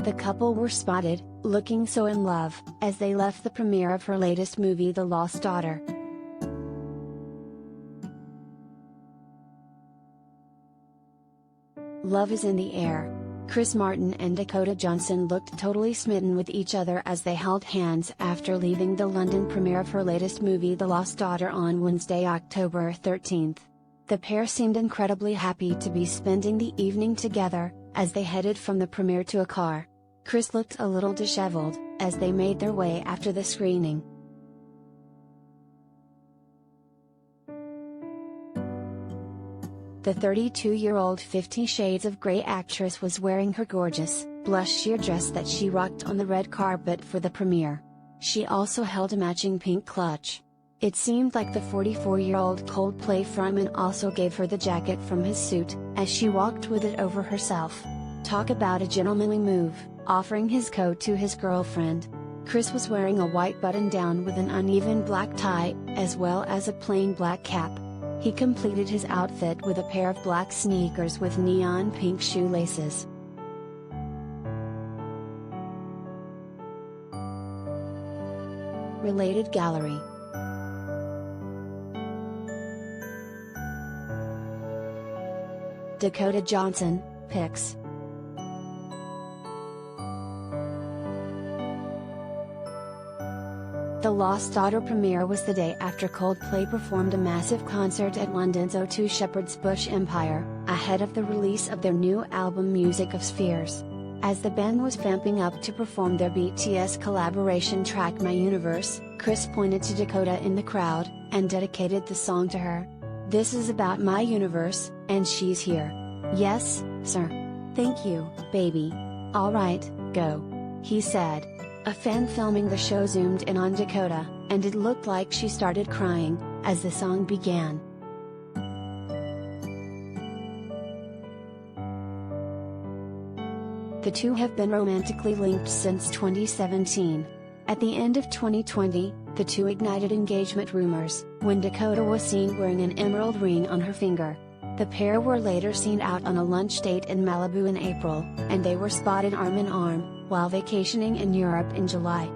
The couple were spotted, looking so in love, as they left the premiere of her latest movie The Lost Daughter. Love is in the air. Martin and Dakota Johnson looked totally smitten with each other as they held hands after leaving the London premiere of her latest movie The Lost Daughter on Wednesday, October 13th. The pair seemed incredibly happy to be spending the evening together, as they headed from the premiere to a car. Chris looked a little disheveled, as they made their way after the screening. The 32-year-old 50 Shades of Grey actress was wearing her gorgeous, blush sheer dress that she rocked on the red carpet for the premiere. She also held a matching pink clutch. It seemed like the 44-year-old Coldplay frontman also gave her the jacket from his suit, as she walked with it over herself. Talk about a gentlemanly move, offering his coat to his girlfriend. Chris was wearing a white button-down with an uneven black tie, as well as a plain black cap. He completed his outfit with a pair of black sneakers with neon pink shoelaces. Related gallery. Dakota Johnson, pics. The Lost Daughter premiere was the day after Coldplay performed a massive concert at London's O2 Shepherd's Bush Empire, ahead of the release of their new album Music of Spheres. As the band was vamping up to perform their BTS collaboration track My Universe, Chris pointed to Dakota in the crowd, and dedicated the song to her. "This is about my universe, and she's here." "Yes, sir. Thank you, baby. Alright, go," he said. A fan filming the show zoomed in on Dakota, and it looked like she started crying, as the song began. The two have been romantically linked since 2017. At the end of 2020, the two ignited engagement rumors, when Dakota was seen wearing an emerald ring on her finger. The pair were later seen out on a lunch date in Malibu in April, and they were spotted arm in arm, while vacationing in Europe in July.